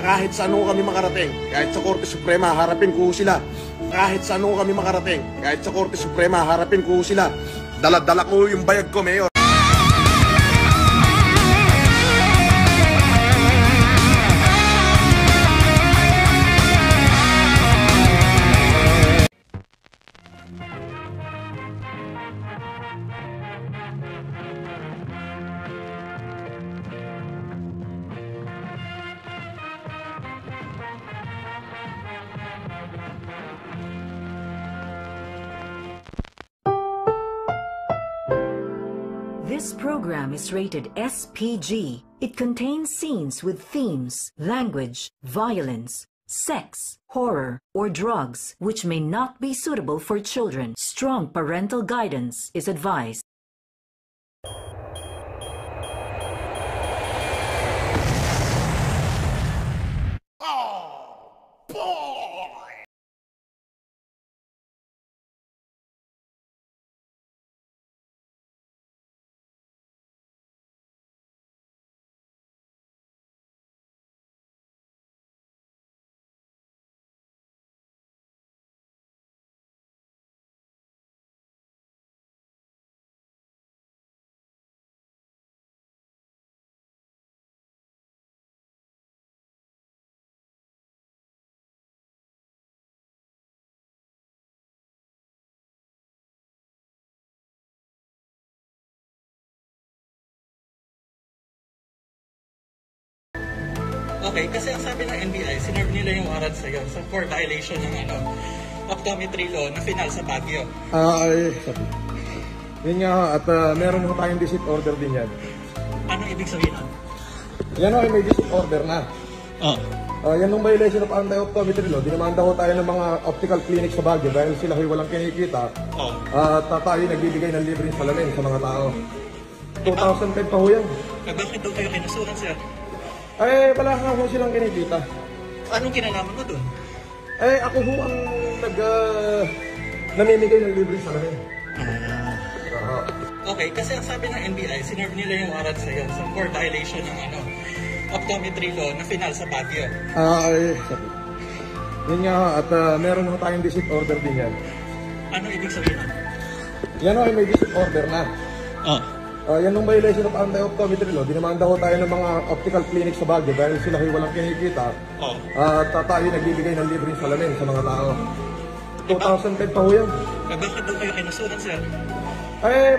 kahit saan ho kami makarating, kahit sa Korte Suprema, harapin ko sila. Kahit saan ho kami makarating, kahit sa Korte Suprema, harapin ko sila. Dala-dala ko yung bayag ko, Mayor. This program is rated SPG. It contains scenes with themes, language, violence, sex, horror, or drugs, which may not be suitable for children. Strong parental guidance is advised. Okay, kasi ang sabi ng NBI, sinerve nila yung warrant sa'yo for violation ng optometry law na final sa Baguio. Sabi. Yun nga, at meron ho tayong visit order din yan. Anong ibig sabihin nun? Yan ho, may visit order na. Yan yung violation of anti-optometry law. Dinamanda ho tayo ng mga optical clinics sa Baguio dahil sila ho'y walang kinikita. At tayo nagbibigay ng libreng salamin sa mga tao. 2010 pa ho yan. Bakit daw kayo kinasuhan, sir? Wala nga ho silang kinikita. Anong kinalaman mo dun? Ako ho ang namimigay ng libreng salamin. Okay, kasi ang sabi ng NBI, sinerve nila yung warrant sa'yo for violation ng optometry law na final sa Baguio. Sabi. Yun nga, at meron ho tayong visit order din yan. Anong ibig sabihin nun? Yan ho, may visit order na. Yan yung violation of anti-optometry law. Dinamanda ho tayo ng mga optical clinics sa Baguio dahil sila ho'y walang kinikita. At tayo nagbibigay ng libreng salamin sa mga tao. 2010 pa ho yan. Bakit daw kayo kinasuhan, sir?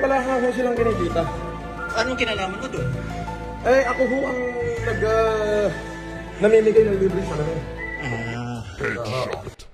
Wala nga ho silang kinikita. Anong kinalaman mo dun? Ako ho ang namimigay ng libreng salamin. Headshot.